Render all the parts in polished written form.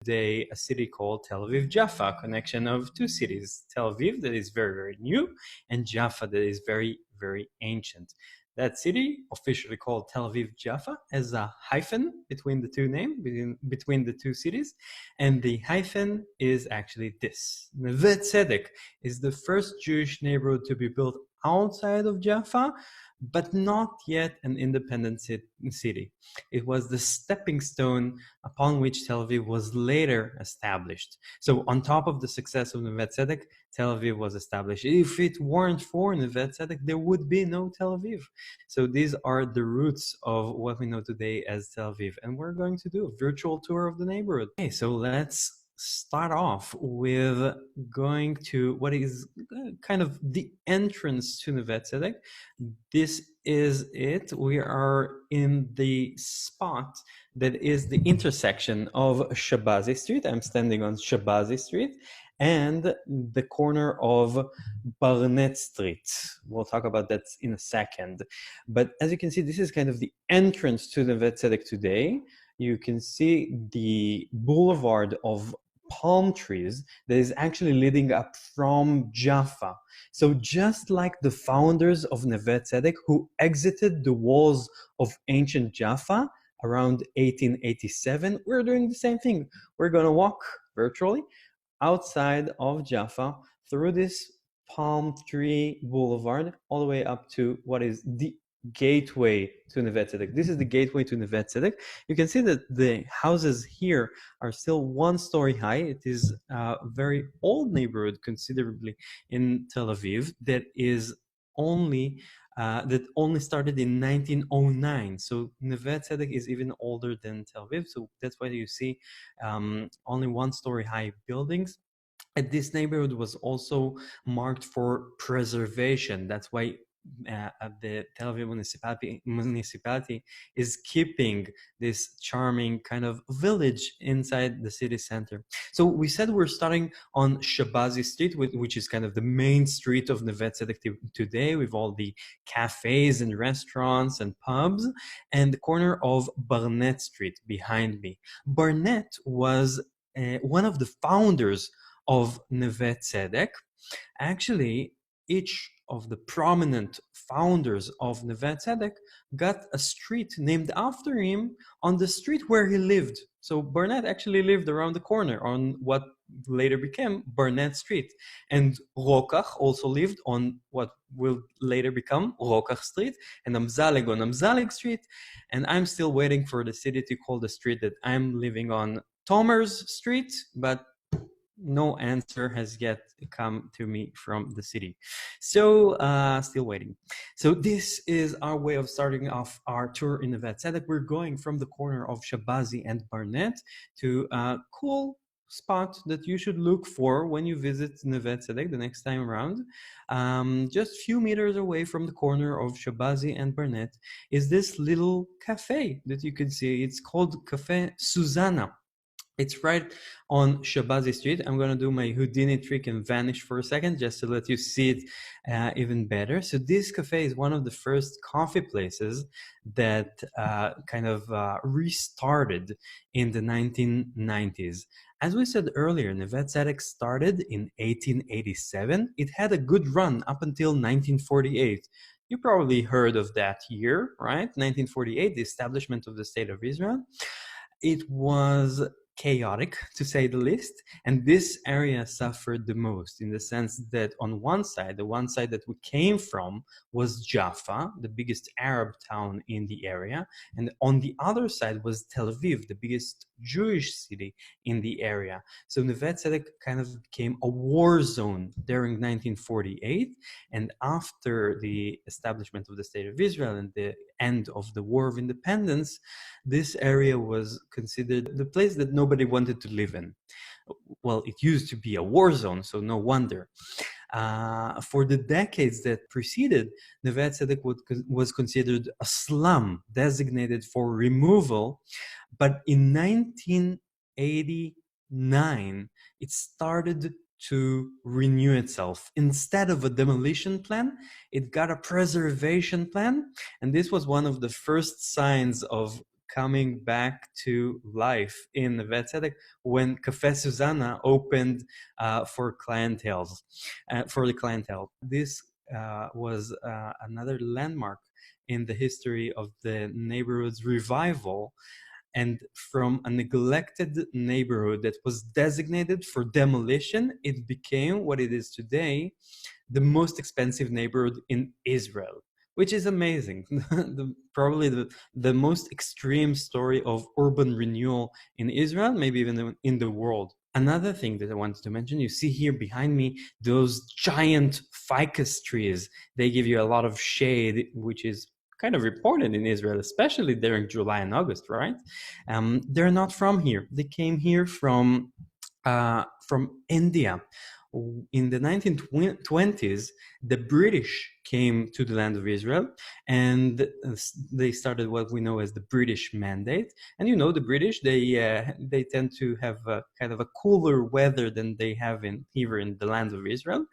today a city called Tel Aviv Jaffa, a connection of two cities, Tel Aviv that is very, very new, and Jaffa that is very, very ancient. That city, officially called Tel Aviv Jaffa, has a hyphen between the two names, between the two cities, and the hyphen is actually this. Neve Tzedek is the first Jewish neighborhood to be built outside of Jaffa, but not yet an independent city. It was the stepping stone upon which Tel Aviv was later established. So on top of the success of Neve Tzedek, Tel Aviv was established. If it weren't for Neve Tzedek, there would be no Tel Aviv. So these are the roots of what we know today as Tel Aviv. And we're going to do a virtual tour of the neighborhood. Okay, so let's start off with going to what is kind of the entrance to Neve Tzedek. This is it. We are in the spot that is the intersection of Shabazi Street. I'm standing on Shabazi Street and the corner of Barnett Street. We'll talk about that in a second. But as you can see, this is kind of the entrance to Neve Tzedek today. You can see the boulevard of palm trees that is actually leading up from Jaffa. So just like the founders of Neve Tzedek who exited the walls of ancient Jaffa around 1887, we're doing the same thing. We're going to walk virtually outside of Jaffa through this palm tree boulevard all the way up to what is the gateway to Neve Tzedek. This is the gateway to Neve Tzedek. You can see that the houses here are still 1 story high. It is a very old neighborhood considerably in Tel Aviv that is only started in 1909. So Neve Tzedek is even older than Tel Aviv. So that's why you see only 1 story high buildings. And this neighborhood was also marked for preservation. That's why the Tel Aviv municipality is keeping this charming kind of village inside the city center. So we said we're starting on Shabazi Street, which is kind of the main street of Neve Tzedek today, with all the cafes and restaurants and pubs, and the corner of Barnett Street behind me. Barnett was one of the founders of Neve Tzedek. Actually, each of the prominent founders of Neve Tzedek got a street named after him on the street where he lived. So Barnett actually lived around the corner on what later became Barnett Street. And Rokach also lived on what will later become Rokach Street, and Amzaleg on Amzaleg Street. And I'm still waiting for the city to call the street that I'm living on Tomer's Street, but no answer has yet come to me from the city. So still waiting. So this is our way of starting off our tour in Neve Tzedek. We're going from the corner of Shabazi and Barnett to a cool spot that you should look for when you visit Neve Tzedek the next time around. Just a few meters away from the corner of Shabazi and Barnett is this little cafe that you can see. It's called Cafe Susanna. It's right on Shabazi Street. I'm going to do my Houdini trick and vanish for a second just to let you see it even better. So this cafe is one of the first coffee places that kind of restarted in the 1990s. As we said earlier, Neve Tzedek started in 1887. It had a good run up until 1948. You probably heard of that year, right? 1948, the establishment of the State of Israel. It was chaotic, to say the least, and this area suffered the most in the sense that on one side, the one side that we came from was Jaffa, the biggest Arab town in the area, and on the other side was Tel Aviv, the biggest Jewish city in the area. So Neve Tzedek kind of became a war zone during 1948, and after the establishment of the State of Israel and the end of the War of Independence, this area was considered the place that nobody wanted to live in. Well, it used to be a war zone, so no wonder. For the decades that preceded, Neve Tzedek was considered a slum designated for removal, but in 1989, it started to renew itself. Instead of a demolition plan, it got a preservation plan, and this was one of the first signs of coming back to life in Neve Tzedek when Cafe Susanna opened for the clientele. This was another landmark in the history of the neighborhood's revival, and from a neglected neighborhood that was designated for demolition, it became what it is today, the most expensive neighborhood in Israel, which is amazing. Probably the most extreme story of urban renewal in Israel, maybe even in the world. Another thing that I wanted to mention, you see here behind me, those giant ficus trees. They give you a lot of shade, which is kind of important in Israel, especially during July and August, right? They're not from here. They came here from India. In the 1920s, the British came to the land of Israel, and they started what we know as the British Mandate. And you know, the British, they tend to have kind of a cooler weather than they have here in the land of Israel.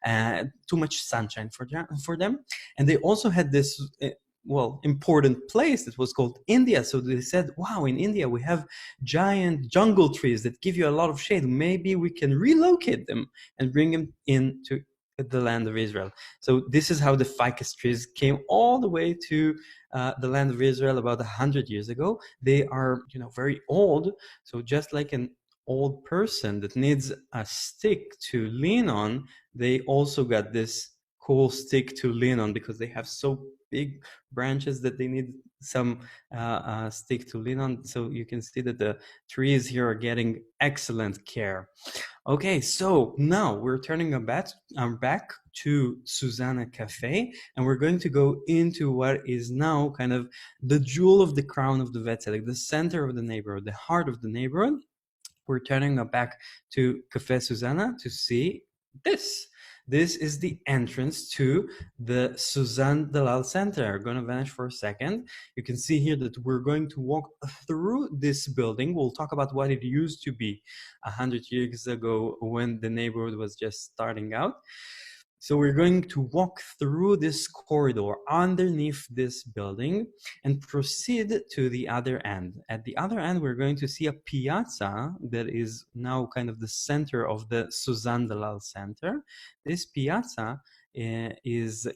Too much sunshine for them, and they also had this important place that was called India. So they said, wow, in India we have giant jungle trees that give you a lot of shade. Maybe we can relocate them and bring them into the land of Israel. So this is how the ficus trees came all the way to the land of Israel about 100 years ago. They are, very old. So just like an old person that needs a stick to lean on, they also got this cool stick to lean on because they have so big branches that they need some stick to lean on. So you can see that the trees here are getting excellent care. Okay, so now we're turning our back to Susanna Cafe, and we're going to go into what is now kind of the jewel of the crown of the Neve Tzedek, the center of the neighborhood, the heart of the neighborhood. We're turning our back to Cafe Susanna to see this. This is the entrance to the Suzanne Dalal Center. I'm going to vanish for a second. You can see here that we're going to walk through this building. We'll talk about what it used to be 100 years ago when the neighborhood was just starting out. So we're going to walk through this corridor underneath this building and proceed to the other end. At the other end, we're going to see a piazza that is now kind of the center of the Suzanne Dalal Center. This piazza is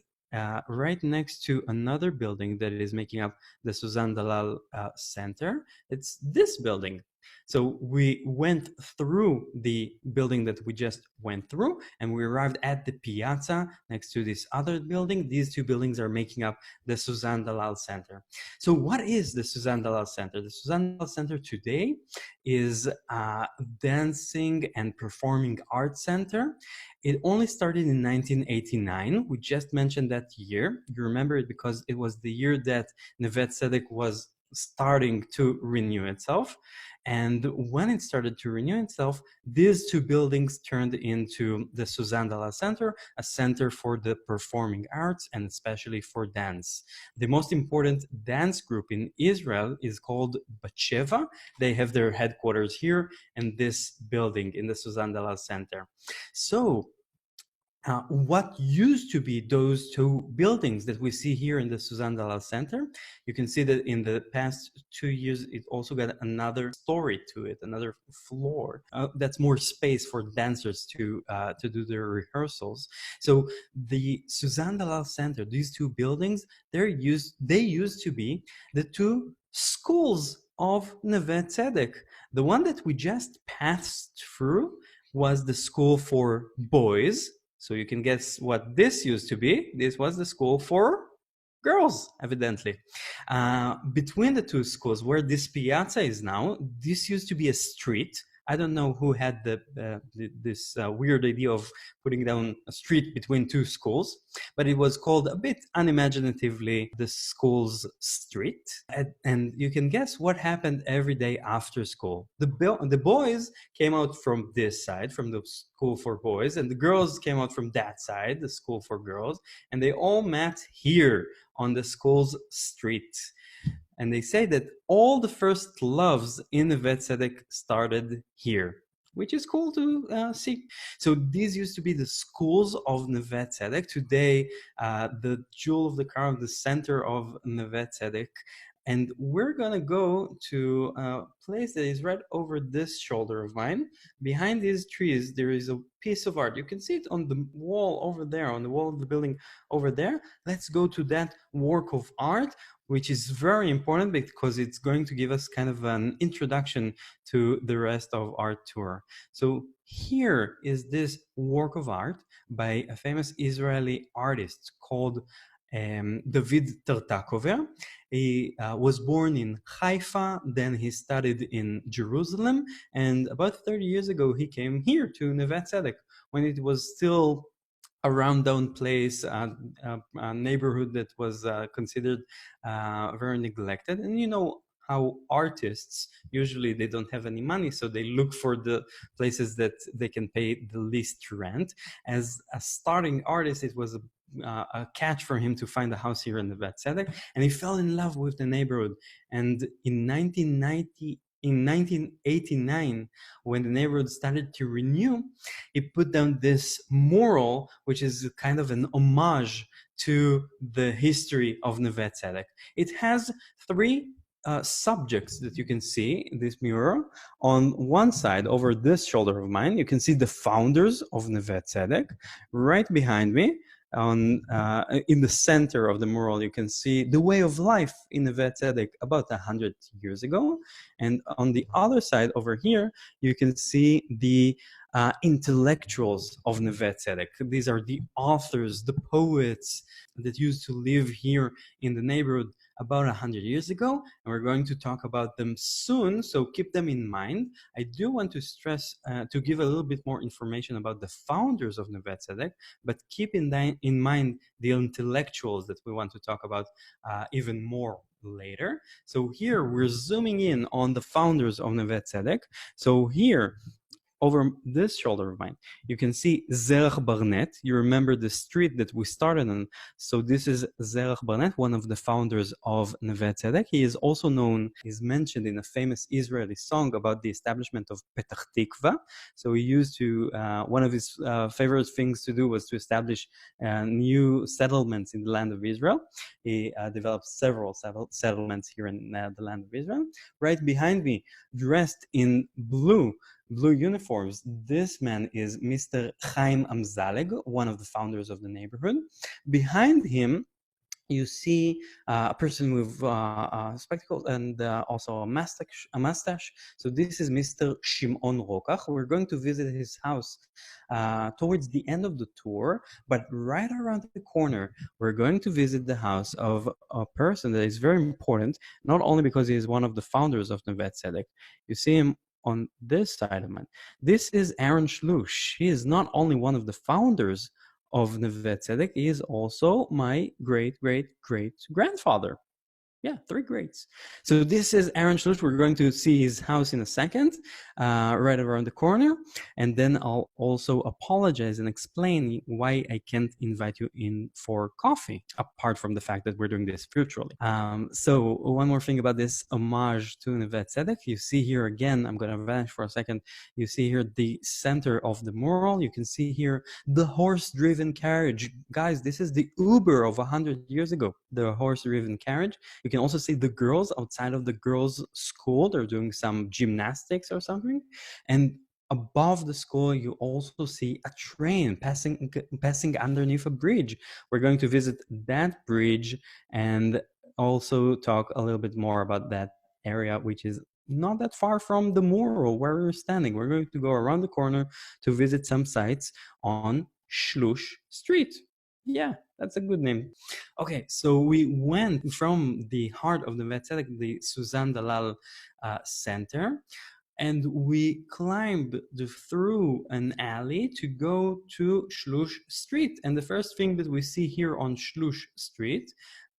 right next to another building that is making up the Suzanne Dalal Center. It's this building. So we went through the building that we just went through, and we arrived at the piazza next to this other building. These two buildings are making up the Suzanne Dalal Center. So what is the Suzanne Dalal Center? The Suzanne Dalal Center today is a dancing and performing arts center. It only started in 1989. We just mentioned that year. You remember it because it was the year that Neve Tzedek was starting to renew itself. And when it started to renew itself, these two buildings turned into the Suzanne Dalal Center, a center for the performing arts and especially for dance. The most important dance group in Israel is called Batsheva. They have their headquarters here in this building in the Suzanne Dalal Center. So what used to be those two buildings that we see here in the Suzanne Dalal Center, you can see that in the past 2 years, it also got another story to it, another floor. That's more space for dancers to do their rehearsals. So the Suzanne Dalal Center, these two buildings, they used to be the two schools of Neve Tzedek. The one that we just passed through was the school for boys. So you can guess what this used to be. This was the school for girls, evidently. Between the two schools, where this piazza is now, this used to be a street. I don't know who had this weird idea of putting down a street between two schools, but it was called a bit unimaginatively the school's street. And you can guess what happened every day after school. The boys came out from this side, from the school for boys, and the girls came out from that side, the school for girls, and they all met here on the school's street. And they say that all the first loves in Neve Tzedek started here, which is cool to see. So these used to be the schools of Neve Tzedek. Today, the jewel of the crown, the center of Neve Tzedek, And we're gonna go to a place that is right over this shoulder of mine. Behind these trees, there is a piece of art. You can see it on the wall over there, on the wall of the building over there. Let's go to that work of art, which is very important because it's going to give us kind of an introduction to the rest of our tour. So here is this work of art by a famous Israeli artist called David Tartakover. He was born in Haifa, then he studied in Jerusalem, and about 30 years ago he came here to Neve Tzedek when it was still a rundown place, a neighborhood that was considered very neglected. And you know how artists usually they don't have any money, so they look for the places that they can pay the least rent. As a starting artist, it was a catch for him to find a house here in the Neve Tzedek, and he fell in love with the neighborhood. And in 1989, when the neighborhood started to renew, he put down this mural, which is kind of an homage to the history of Neve Tzedek. It has three subjects that you can see in this mural. On one side, over this shoulder of mine, you can see the founders of Neve Tzedek. Right behind me, in the center of the mural, you can see the way of life in Neve Tzedek about 100 years ago. And on the other side over here, you can see the intellectuals of Neve Tzedek. These are the authors, the poets that used to live here in the neighborhood about 100 years ago, and we're going to talk about them soon, so keep them in mind. I do want to stress, to give a little bit more information about the founders of Neve Tzedek, but keep in mind the intellectuals that we want to talk about even more later. So here we're zooming in on the founders of Neve Tzedek. So here, over this shoulder of mine, you can see Zerach Barnett. You remember the street that we started on. So this is Zerach Barnett, one of the founders of Neve Tzedek. He is also known, he's mentioned in a famous Israeli song about the establishment of Petach Tikva. So he used to, one of his favorite things to do was to establish new settlements in the land of Israel. He developed several settlements here in the land of Israel. Right behind me, dressed in blue uniforms, this man is Mr. Chaim Amzaleg, one of the founders of the neighborhood. Behind him, you see a person with spectacles and also a mustache. So this is Mr. Shimon Rokach. We're going to visit his house towards the end of the tour, but right around the corner, we're going to visit the house of a person that is very important, not only because he is one of the founders of Neve Tzedek. You see him on this side of mine. This is Aaron Shlush. He is not only one of the founders of Neve Tzedek, he is also my great-great-great-grandfather. Yeah, 3 greats. So this is Aaron Shlush. We're going to see his house in a second, right around the corner. And then I'll also apologize and explain why I can't invite you in for coffee, apart from the fact that we're doing this virtually. So one more thing about this homage to Neve Tzedek. You see here again, I'm going to vanish for a second. You see here the center of the mural. You can see here the horse-driven carriage. Guys, this is the Uber of 100 years ago, the horse-driven carriage. You can also see the girls outside of the girls' school. They're doing some gymnastics or something. And above the school, you also see a train passing underneath a bridge. We're going to visit that bridge and also talk a little bit more about that area, which is not that far from the mural where we're standing. We're going to go around the corner to visit some sites on Shlush Street. Yeah, that's a good name. Okay, so we went from the heart of the Neve Tzedek, the Suzanne Dalal Center, and we climbed through an alley to go to Shlush Street. And the first thing that we see here on Shlush Street,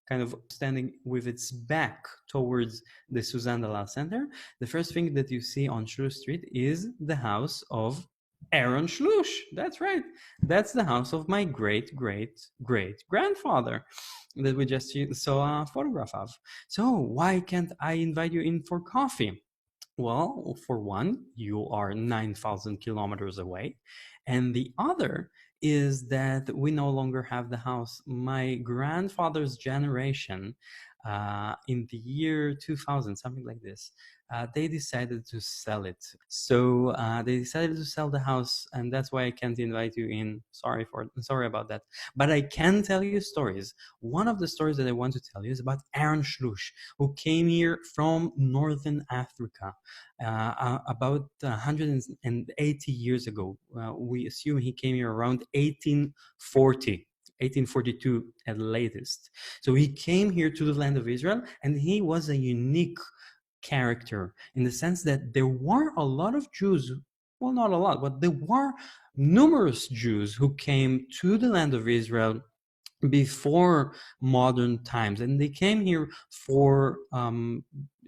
kind of standing with its back towards the Suzanne Dalal Center, the first thing that you see on Shlush Street is the house of Aaron Shlush. That's right. That's the house of my great-great-great-grandfather that we just saw a photograph of. So why can't I invite you in for coffee? Well, for one, you are 9,000 kilometers away. And the other is that we no longer have the house. My grandfather's generation in the year 2000, something like this. They decided to sell it. So they decided to sell the house, and that's why I can't invite you in. Sorry about that. But I can tell you stories. One of the stories that I want to tell you is about Aaron Shlush, who came here from Northern Africa about 180 years ago. We assume he came here around 1840. 1842 at the latest. So he came here to the land of Israel, and he was a unique character in the sense that there were a lot of Jews, well, not a lot, but there were numerous Jews who came to the land of Israel before modern times, and they came here for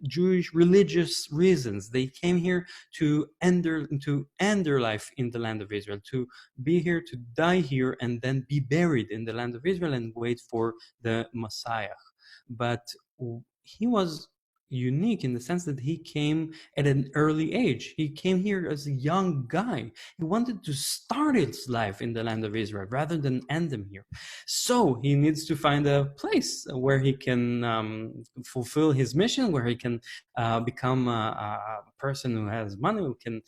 Jewish religious reasons. They came here to end their life in the land of Israel, to be here, to die here, and then be buried in the land of Israel and wait for the Messiah. But he was unique in the sense that he came at an early age. He came here as a young guy. He wanted to start his life in the land of Israel rather than end them here. So he needs to find a place where he can fulfill his mission, where he can become a person who has money, who can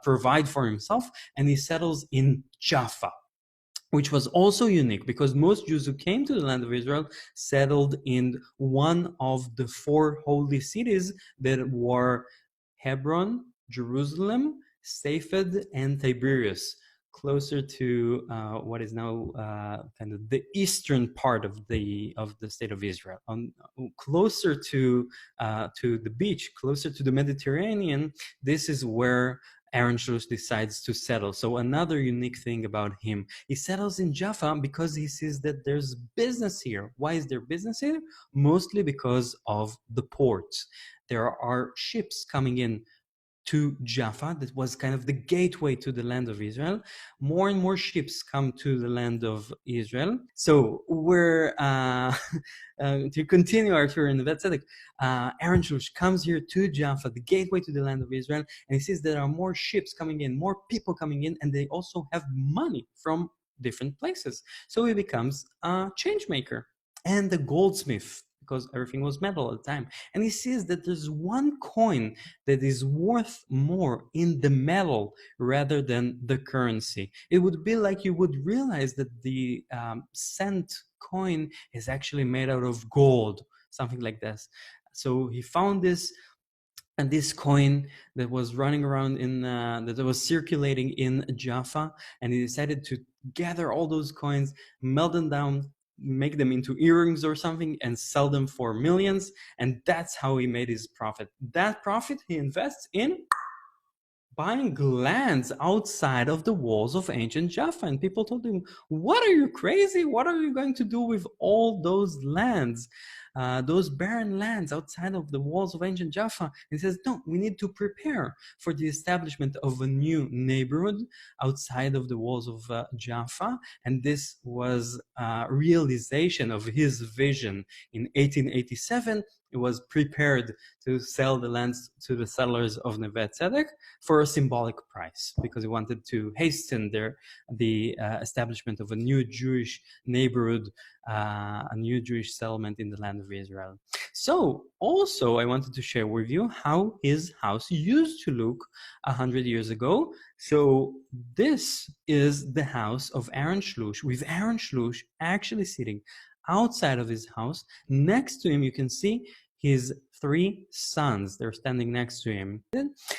provide for himself, and he settles in Jaffa, which was also unique because most Jews who came to the land of Israel settled in one of the four holy cities that were Hebron, Jerusalem, Safed, and Tiberias, closer to what is now kind of the eastern part of the state of Israel, closer to the beach, closer to the Mediterranean. This is where Aaron Shlosh decides to settle. So another unique thing about him, he settles in Jaffa because he sees that there's business here. Why is there business here? Mostly because of the port. There are ships coming in to Jaffa. That was kind of the gateway to the land of Israel. More and more ships come to the land of Israel. So we're to continue our tour in Neve Tzedek, Aaron Shlush comes here to Jaffa, the gateway to the land of Israel, and he sees there are more ships coming in, more people coming in, and they also have money from different places. So he becomes a change maker and a goldsmith, because everything was metal at the time. And he sees that there's one coin that is worth more in the metal rather than the currency. It would be like you would realize that the cent coin is actually made out of gold, something like this. So he found this, and this coin that was running around that was circulating in Jaffa, and he decided to gather all those coins, melt them down, make them into earrings or something, and sell them for millions. And that's how he made his profit. That profit he invests in buying lands outside of the walls of ancient Jaffa. And people told him, what, are you crazy? What are you going to do with all those lands? Those barren lands outside of the walls of ancient Jaffa. He says, no, we need to prepare for the establishment of a new neighborhood outside of the walls of Jaffa. And this was a realization of his vision in 1887. It was prepared to sell the lands to the settlers of Neve Tzedek for a symbolic price, because he wanted to hasten the establishment of a new Jewish neighborhood, a new Jewish settlement in the land of Israel. So also I wanted to share with you how his house used to look 100 years ago. So this is the house of Aaron Shlush, with Aaron Shlush actually sitting outside of his house. Next to him, you can see his three sons. They're standing next to him.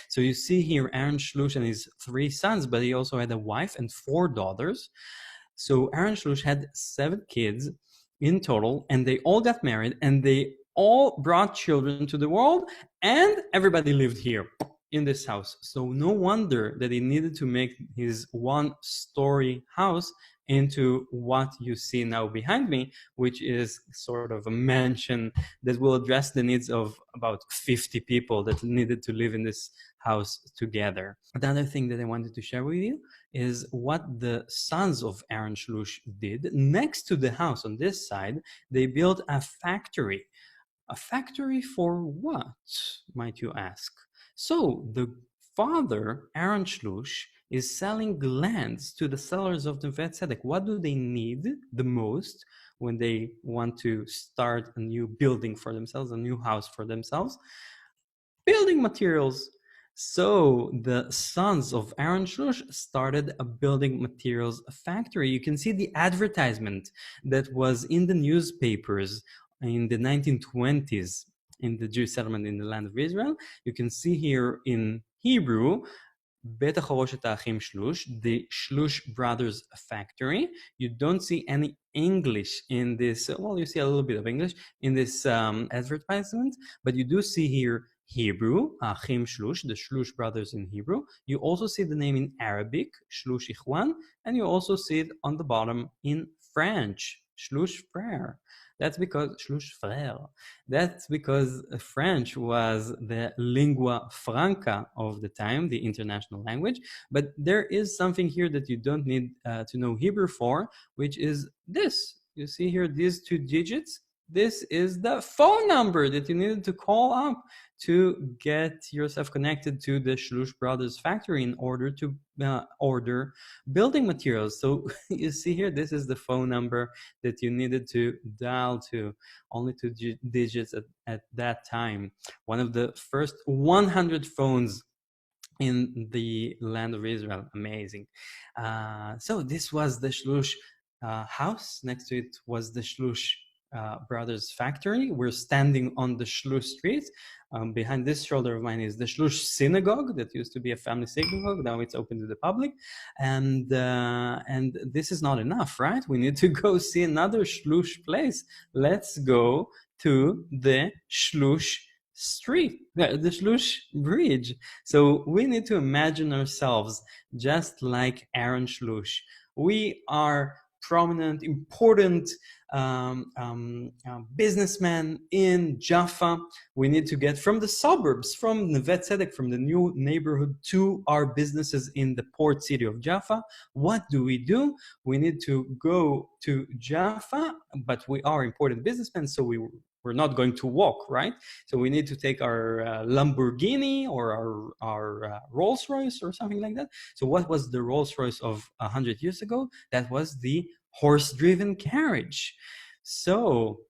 So you see here Aaron Shlush and his three sons, but he also had a wife and 4 daughters. So Aaron Shlush had 7 kids in total, and they all got married, and they all brought children to the world, and everybody lived here in this house. So no wonder that he needed to make his 1-story house into what you see now behind me, which is sort of a mansion that will address the needs of about 50 people that needed to live in this house together. Another thing that I wanted to share with you is what the sons of Aaron Shlush did. Next to the house on this side, they built a factory. A factory for what, might you ask? So the father, Aaron Shlush, is selling lands to the sellers of Neve Tzedek. What do they need the most when they want to start a new building for themselves, a new house for themselves? Building materials. So the sons of Aaron Shlush started a building materials factory. You can see the advertisement that was in the newspapers in the 1920s in the Jewish settlement in the land of Israel. You can see here in Hebrew, בית החרושת האחים שלוש, the Shlush brothers factory. You don't see any English in this, well, you see a little bit of English in this advertisement, but you do see here Hebrew, Achim Shlush, the Shlush brothers in Hebrew. You also see the name in Arabic, Shlush Ikhwan, and you also see it on the bottom in French, Shlush frère. That's because Shlush frère. That's because French was the lingua franca of the time, the international language. But there is something here that you don't need to know Hebrew for, which is this. You see here these two digits. This is the phone number that you needed to call up to get yourself connected to the Shlush Brothers factory in order to order building materials. So you see here, this is the phone number that you needed to dial to, only two digits at that time. One of the first 100 phones in the land of Israel. Amazing. So this was the Shlush house. Next to it was the Shlush brothers factory. We're standing on the Shlush street. Behind this shoulder of mine is the Shlush synagogue that used to be a family synagogue. Now it's open to the public. And this is not enough, right? We need to go see another Shlush place. Let's go to the Shlush street, the Shlush bridge. So we need to imagine ourselves just like Aaron Shlush. We are prominent, important businessman in Jaffa. We need to get from the suburbs, from Neve Tzedek, from the new neighborhood, to our businesses in the port city of Jaffa. What do? We need to go to Jaffa, but we are important businessmen, so we're not going to walk, right? So we need to take our Lamborghini or our Rolls Royce or something like that. So what was the Rolls Royce of 100 years ago? That was the horse-driven carriage. So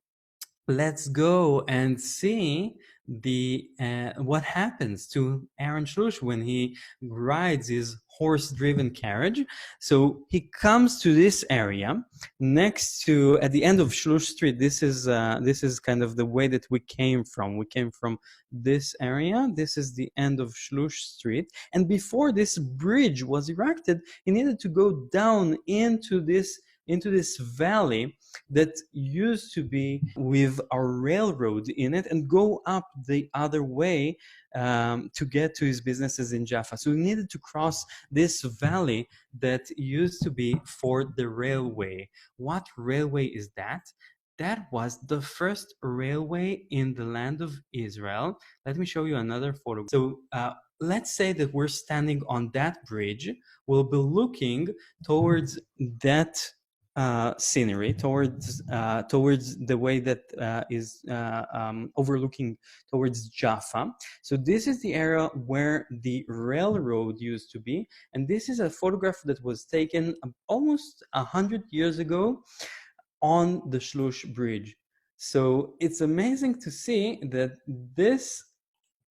let's go and see the what happens to Aaron Shlush when he rides his horse-driven carriage. So he comes to this area next to, at the end of Shlush Street. This is kind of the way that we came from. We came from this area. This is the end of Shlush Street. And before this bridge was erected, he needed to go down into this valley that used to be with a railroad in it and go up the other way to get to his businesses in Jaffa. So he needed to cross this valley that used to be for the railway. What railway is that? That was the first railway in the land of Israel. Let me show you another photo. So let's say that we're standing on that bridge. We'll be looking towards that scenery, towards the way that is overlooking towards Jaffa. So this is the area where the railroad used to be, and this is a photograph that was taken almost 100 years ago on the Shlush bridge. So it's amazing to see that this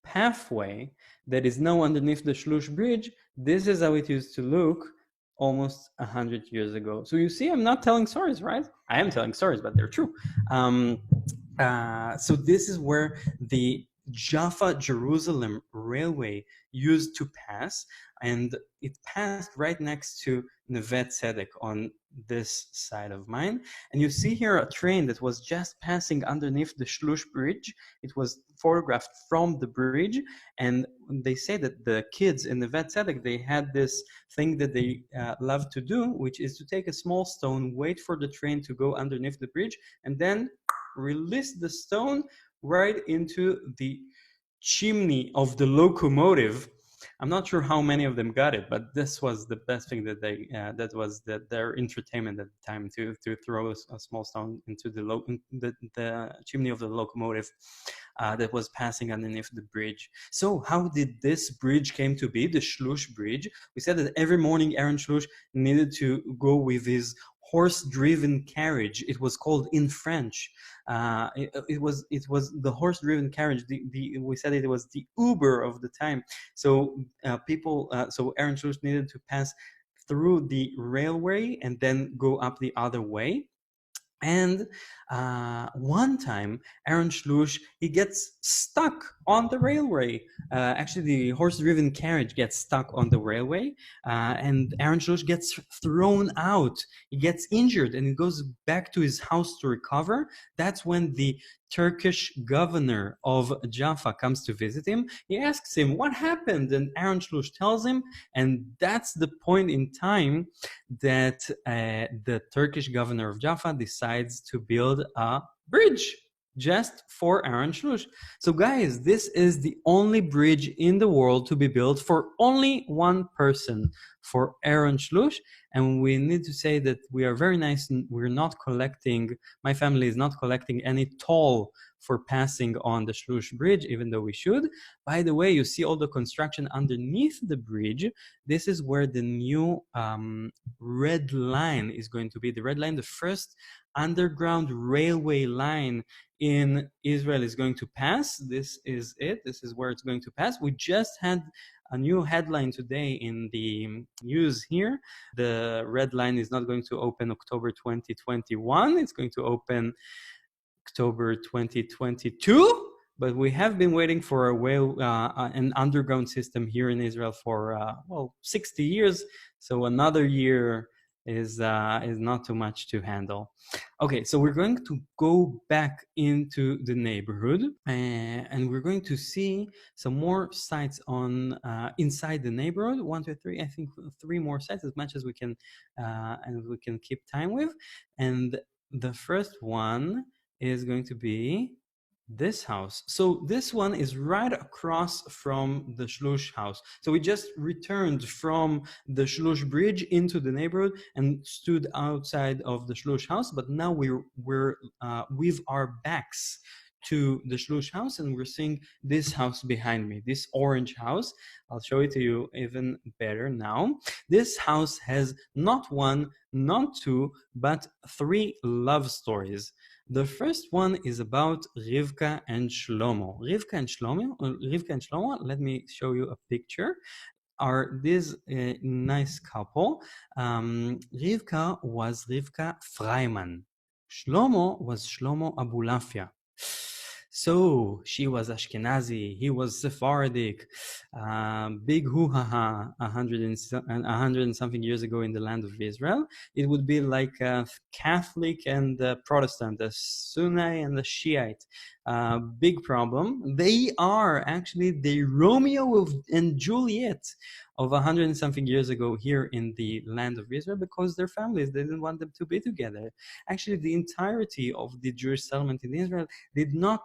pathway that is now underneath the Shlush bridge, this is how it used to look almost 100 years ago. So you see, I'm not telling stories, right? I am telling stories, but they're true. So this is where the Jaffa-Jerusalem railway used to pass, and it passed right next to Neve Tzedek on this side of mine. And you see here a train that was just passing underneath the Shlush bridge. It was photographed from the bridge, and they say that the kids in Neve Tzedek, they had this thing that they love to do, which is to take a small stone, wait for the train to go underneath the bridge, and then release the stone right into the chimney of the locomotive. I'm not sure how many of them got it, but this was the best thing that they that was their entertainment at the time, to throw a small stone into the chimney of the locomotive. that was passing underneath the bridge. So how did this bridge came to be, the Shlush Bridge? We said that every morning Aaron Shlush needed to go with his horse-driven carriage. It was called in French. It was the horse-driven carriage. We said it was the Uber of the time. So so Aaron Shlush needed to pass through the railway and then go up the other way. And one time, Aaron Shlush, he gets stuck on the railway. Actually, the horse-driven carriage gets stuck on the railway, and Aaron Shlush gets thrown out. He gets injured, and he goes back to his house to recover. That's when the Turkish governor of Jaffa comes to visit him. He asks him, what happened? And Aaron Shlush tells him, and that's the point in time that the Turkish governor of Jaffa decides to build a bridge just for Aaron Shlush. So guys, this is the only bridge in the world to be built for only one person, for Aaron Shlush. And we need to say that we are very nice. We're not collecting, my family is not collecting any toll for passing on the Shlush bridge, even though we should. By the way, you see all the construction underneath the bridge. This is where the new red line is going to be. The red line, the first underground railway line in Israel, is going to pass. This is it. This is where it's going to pass. We just had a new headline today in the news here. The red line is not going to open October 2021. It's going to open October 2022. But we have been waiting for an underground system here in Israel for 60 years. So another year is not too much to handle. Okay, so we're going to go back into the neighborhood, and we're going to see some more sites on inside the neighborhood. 1, 2, 3. I think 3 more sites, as much as we can, and we can keep time with. And the first one is going to be this house. So this one is right across from the Shlush house. So we just returned from the Shlush bridge into the neighborhood and stood outside of the Shlush house, but now we're with our backs to the Shlush house, and we're seeing this house behind me, this orange house. I'll show it to you even better now. This house has not 1, not 2, but 3 love stories. The first one is about Rivka and Shlomo. Rivka and Shlomo, let me show you a picture, are this nice couple. Rivka was Rivka Freiman. Shlomo was Shlomo Abulafia. So she was Ashkenazi, he was Sephardic. Big hoo-ha-ha 100 and something years ago in the land of Israel. It would be like a Catholic and a Protestant, a Sunni and a Shiite. Big problem. They are actually the Romeo and Juliet of 100 and something years ago here in the land of Israel, because their families, they didn't want them to be together. Actually, the entirety of the Jewish settlement in Israel did not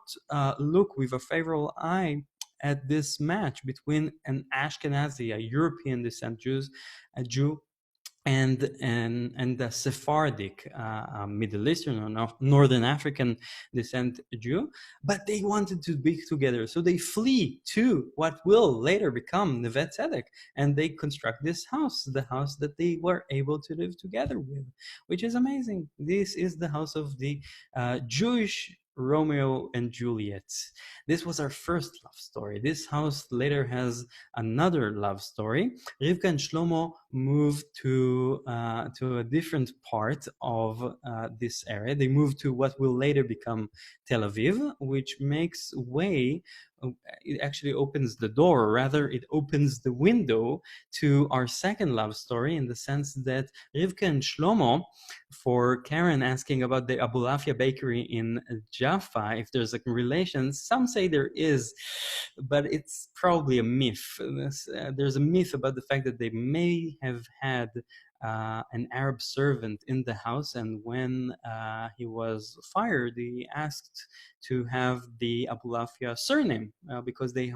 look with a favorable eye at this match between an Ashkenazi, a European descent Jew, and the Sephardic, Middle Eastern or Northern African descent Jew, but they wanted to be together. So they flee to what will later become Neve Tzedek, and they construct this house, the house that they were able to live together with, which is amazing. This is the house of the Jewish Romeo and Juliet. This was our first love story. This house later has another love story. Rivka and Shlomo moved to a different part of this area. They moved to what will later become Tel Aviv, which makes way. It actually opens the door, or rather it opens the window to our second love story, in the sense that Rivka and Shlomo, for Karen asking about the Abulafia bakery in Jaffa, if there's a relation, some say there is, but it's probably a myth. There's a myth about the fact that they may have had an Arab servant in the house, and when he was fired, he asked to have the Abulafia surname because they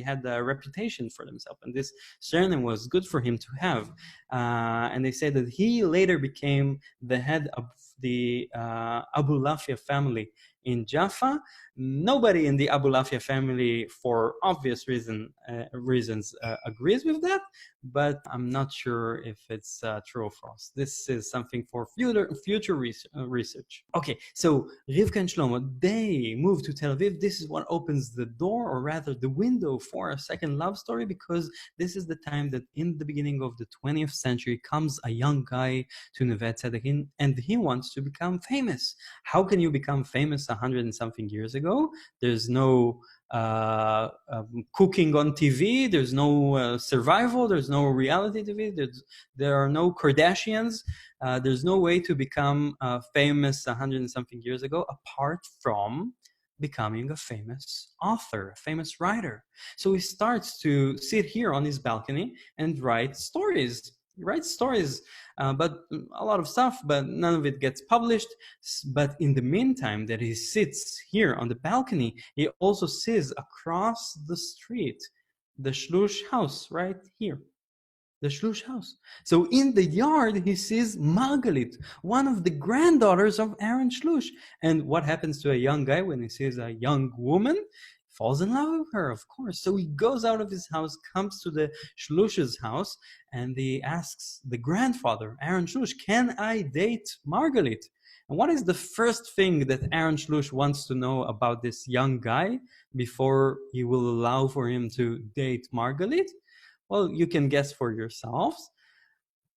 had a reputation for themselves, and this surname was good for him to have. And they say that he later became the head of the Abulafia family in Jaffa. Nobody in the Abulafia family, for obvious reasons, agrees with that, but I'm not sure if it's true or false. This is something for future research. Okay, so Rivka and Shlomo, they move to Tel Aviv. This is what opens the door, or rather the window, for a second love story, because this is the time that in the beginning of the 20th century comes a young guy to Neve Tzedek, and he wants to become famous. How can you become famous 100 and something years ago? There's no cooking on TV. There's no survival. There's no reality TV. There are no Kardashians. There's no way to become famous 100 and something years ago apart from becoming a famous author, a famous writer. So he starts to sit here on his balcony and write stories. He writes stories, but a lot of stuff, but none of it gets published. But in the meantime that he sits here on the balcony, he also sees across the street the Shlush house right here. The Shlush house. So in the yard, he sees Margalit, one of the granddaughters of Aaron Shlush. And what happens to a young guy when he sees a young woman? Falls in love with her, of course. So he goes out of his house, comes to the Shlush's house, and he asks the grandfather, Aaron Shlush, can I date Margalit? And what is the first thing that Aaron Shlush wants to know about this young guy before he will allow for him to date Margalit? Well, you can guess for yourselves.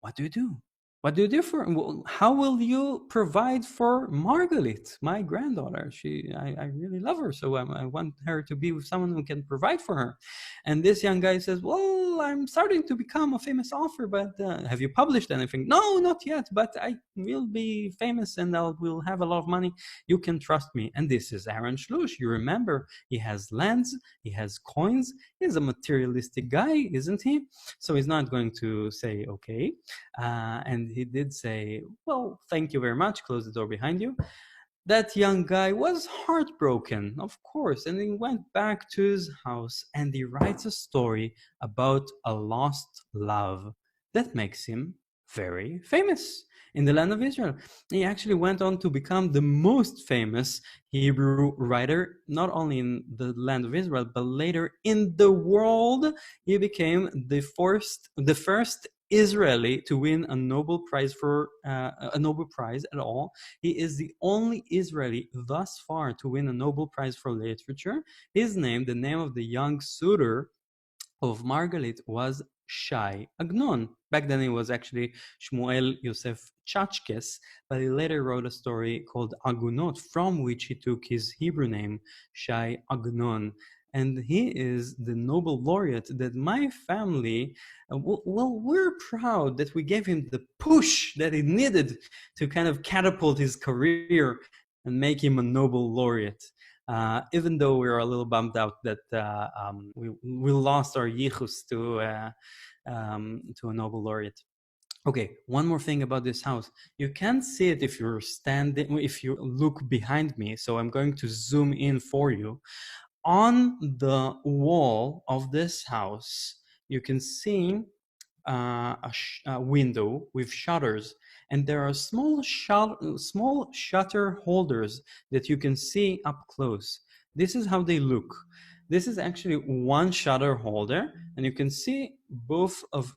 What do you do? What do you do for? How will you provide for Margalit, my granddaughter? I really love her, so I want her to be with someone who can provide for her. And this young guy says, "Well, I'm starting to become a famous author, but have you published anything?" "No, not yet, but I will be famous and I will have a lot of money. You can trust me." And this is Aaron Shlush. You remember, he has lands, he has coins. He's a materialistic guy, isn't he? So he's not going to say, "Okay." And he did say, "Well, thank you very much. Close the door behind you." That young guy was heartbroken, of course, and he went back to his house and he writes a story about a lost love that makes him very famous in the land of Israel. He actually went on to become the most famous Hebrew writer, not only in the land of Israel, but later in the world. He became the first Israeli to win a Nobel Prize at all. He is the only Israeli thus far to win a Nobel Prize for literature. His name, the name of the young suitor of Margalit, was Shai Agnon. Back then it was actually Shmuel Yosef Chachkes, but he later wrote a story called Agunot, from which he took his Hebrew name, Shai Agnon. And he is the Nobel laureate that my family, we're proud that we gave him the push that he needed to kind of catapult his career and make him a Nobel laureate. Even though we were a little bummed out that we lost our yichus to a Nobel laureate. Okay, one more thing about this house. You can't see it if you look behind me, so I'm going to zoom in for you. On the wall of this house, you can see a window with shutters, and there are small shutter holders that you can see up close. This is how they look. This is actually one shutter holder, and you can see both of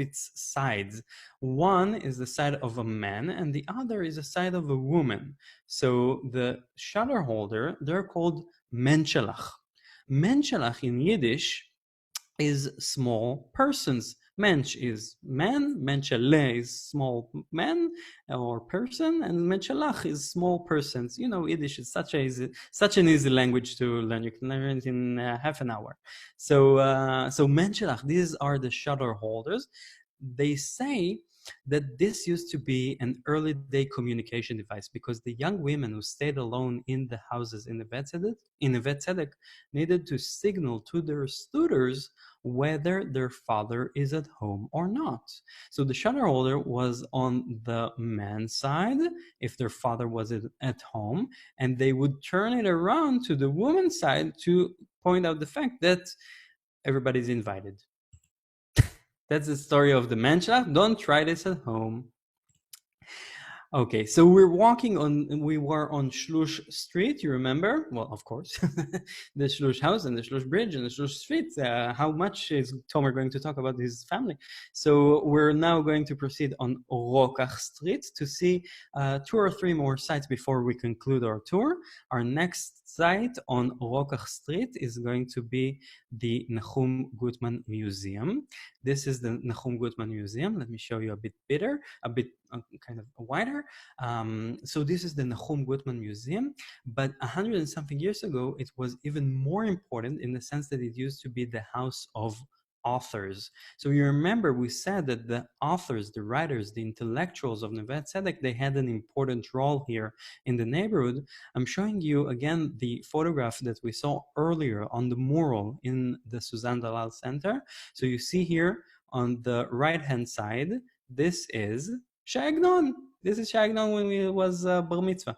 its sides. One is the side of a man and the other is the side of a woman. So the shutter holder, they're called menchelach. Menchelach in Yiddish is small persons. Mensch is man, menchele is small man or person, and menchelach is small persons. You know, Yiddish is such an easy language to learn. You can learn it in half an hour. So menchelach, these are the shutter holders. They say that this used to be an early day communication device because the young women who stayed alone in the houses in Neve Tzedek needed to signal to their suitors whether their father is at home or not. So the shutter holder was on the man's side if their father was at home, and they would turn it around to the woman's side to point out the fact that everybody's invited. That's the story of the Menschach. Don't try this at home. Okay, so we were on Shlush Street, you remember? Well, of course, the Shlush house and the Shlush bridge and the Shlush Street. How much is Tomer going to talk about his family? So we're now going to proceed on Rokach Street to see 2 or 3 more sites before we conclude our tour. Our next site on Rokach Street is going to be the Nahum Gutman Museum. This is the Nahum Gutman Museum. Let me show you a bit kind of wider. So this is the Nahum Gutman Museum, but 100 and something years ago, it was even more important in the sense that it used to be the house of authors. So you remember we said that the authors, the writers, the intellectuals of Neve Tzedek, they had an important role here in the neighborhood. I'm showing you again the photograph that we saw earlier on the mural in the Suzanne Dalal Center. So you see here on the right-hand side, this is Shai Agnon. This is Shai Agnon when he was bar mitzvah,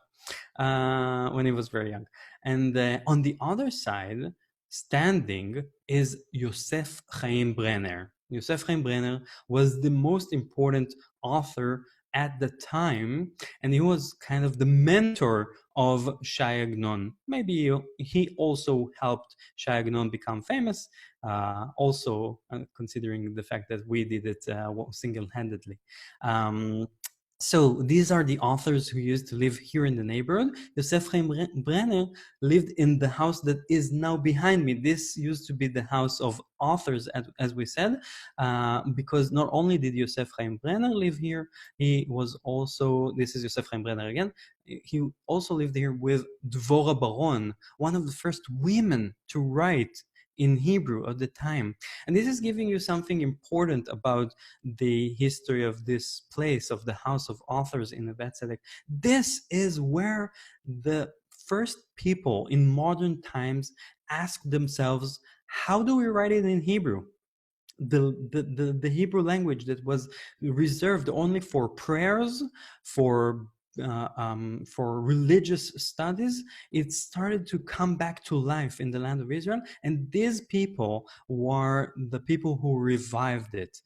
when he was very young. And on the other side, standing, is Yosef Chaim Brenner. Yosef Chaim Brenner was the most important author at the time, and he was kind of the mentor of Shai Agnon. Maybe he also helped Shai Agnon become famous, also considering the fact that we did it single-handedly. So these are the authors who used to live here in the neighborhood. Yosef Chaim Brenner lived in the house that is now behind me. This used to be the house of authors, as we said, because not only did Yosef Chaim Brenner live here, he was also, this is Yosef Chaim Brenner again, he also lived here with Dvorah Baron, one of the first women to write in Hebrew at the time. And this is giving you something important about the history of this place, of the House of Authors in Neve Tzedek. This is where the first people in modern times asked themselves, how do we write it in Hebrew? The Hebrew language that was reserved only for prayers, for religious studies, it started to come back to life in the land of Israel, and these people were the people who revived it.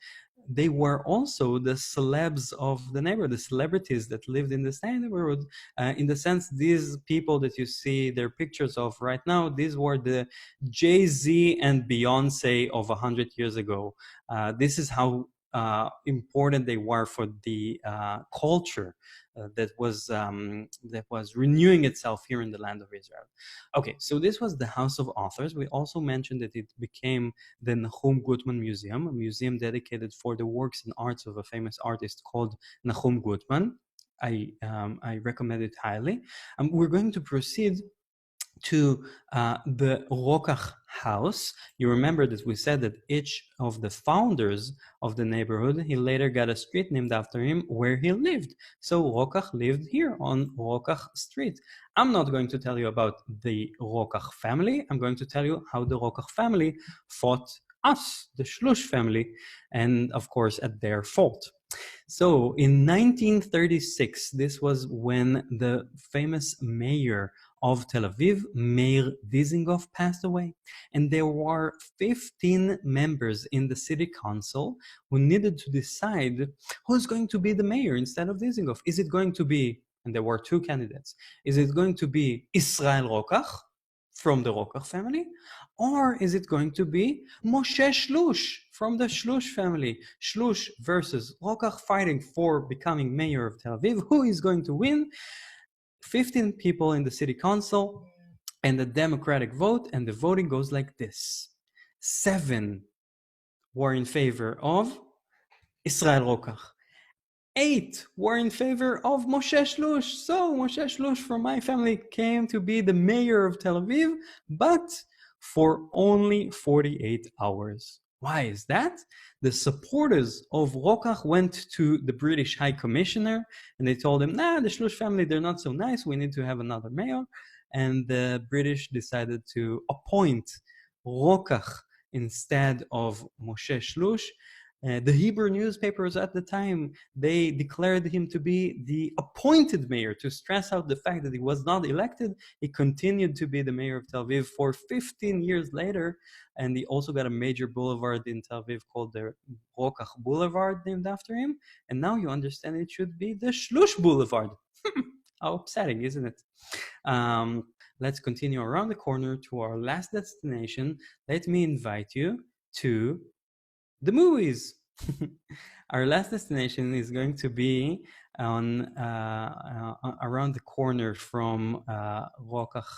They were also the celebs of the neighborhood, the celebrities that lived in the same neighborhood. In the sense, these people that you see their pictures of right now, these were the Jay-Z and Beyonce of 100 years ago. This is how important they were for the culture that was renewing itself here in the land of Israel. Okay, so this was the House of Authors. We also mentioned that it became the Nahum Gutman Museum, a museum dedicated for the works and arts of a famous artist called Nahum Gutman. I recommend it highly. We're going to proceed to the Rokach house. You remember that we said that each of the founders of the neighborhood, he later got a street named after him where he lived. So Rokach lived here on Rokach Street. I'm not going to tell you about the Rokach family. I'm going to tell you how the Rokach family fought us, the Shlush family, and of course at their fault. So in 1936, this was when the famous mayor of Tel Aviv, Meir Dizengoff, passed away. And there were 15 members in the city council who needed to decide who's going to be the mayor instead of Dizengoff. Is it going to be, and there were 2 candidates, is it going to be Israel Rokach from the Rokach family? Or is it going to be Moshe Shlush from the Shlush family? Shlush versus Rokach fighting for becoming mayor of Tel Aviv. Who is going to win? 15 people in the city council and the democratic vote, and the voting goes like this. 7 were in favor of Israel Rokach. 8 were in favor of Moshe Shlush. So Moshe Shlush from my family came to be the mayor of Tel Aviv, but for only 48 hours. Why is that? The supporters of Rokach went to the British High Commissioner and they told him, nah, the Shlush family, they're not so nice. We need to have another mayor. And the British decided to appoint Rokach instead of Moshe Shlush. The Hebrew newspapers at the time, they declared him to be the appointed mayor to stress out the fact that he was not elected. He continued to be the mayor of Tel Aviv for 15 years later, and he also got a major boulevard in Tel Aviv called the Rokach Boulevard, named after him. And now you understand it should be the Shlush Boulevard. How upsetting, isn't it? Let's continue around the corner to our last destination. Let me invite you to the movies. Our last destination is going to be on around the corner from Rokach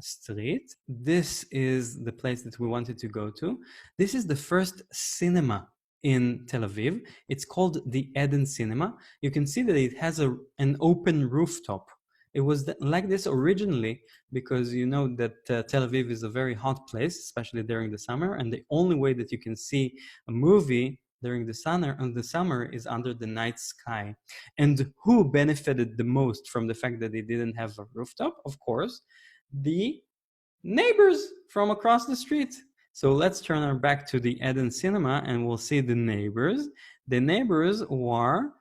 Street. This is the place that we wanted to go to. This is the first cinema in Tel Aviv. It's called the Eden Cinema. You can see that it has an open rooftop. It was like this originally because you know that Tel Aviv is a very hot place, especially during the summer, and the only way that you can see a movie during the summer is under the night sky. And who benefited the most from the fact that they didn't have a rooftop? Of course, the neighbors from across the street. So let's turn our back to the Eden Cinema and we'll see the neighbors. The neighbors were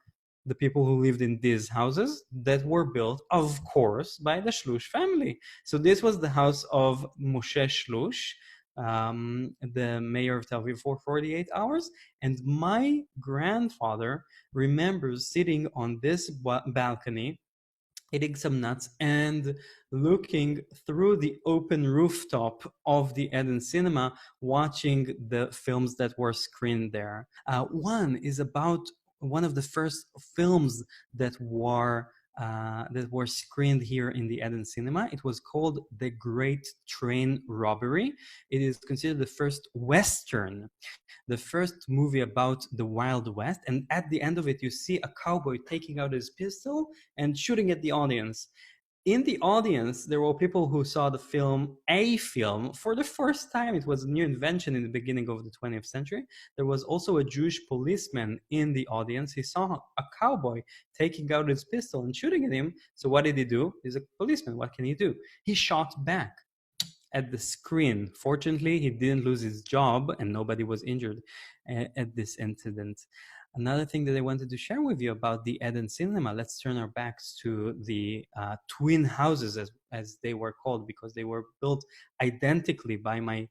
the people who lived in these houses that were built, of course, by the Shlush family. So this was the house of Moshe Shlush, the mayor of Tel Aviv for 48 hours. And my grandfather remembers sitting on this balcony, eating some nuts and looking through the open rooftop of the Eden Cinema, watching the films that were screened there. One is about one of the first films that were screened here in the Eden Cinema. It was called The Great Train Robbery. It is considered the first Western, the first movie about the Wild West. And at the end of it, you see a cowboy taking out his pistol and shooting at the audience. In the audience, there were people who saw the film, for the first time. It was a new invention in the beginning of the 20th century. There was also a Jewish policeman in the audience. He saw a cowboy taking out his pistol and shooting at him. So what did he do? He's a policeman. What can he do? He shot back at the screen. Fortunately, he didn't lose his job and nobody was injured at this incident. Another thing that I wanted to share with you about the Eden Cinema, let's turn our backs to the twin houses, as they were called, because they were built identically by my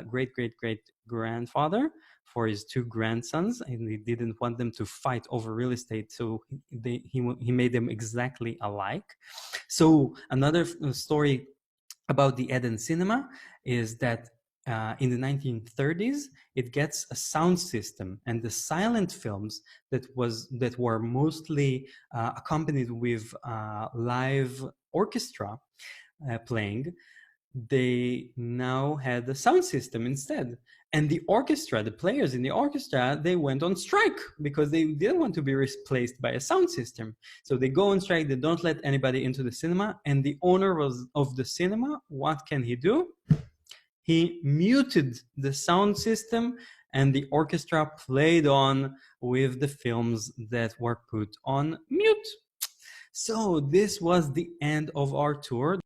great-great-great-grandfather for his two grandsons, and he didn't want them to fight over real estate, so he made them exactly alike. So another story about the Eden Cinema is that in the 1930s, it gets a sound system, and the silent films that were mostly accompanied with live orchestra playing, they now had a sound system instead. And the orchestra, the players in the orchestra, they went on strike because they didn't want to be replaced by a sound system. So they go on strike, they don't let anybody into the cinema, and the owner of the cinema, what can he do? He muted the sound system and the orchestra played on with the films that were put on mute. So this was the end of our tour.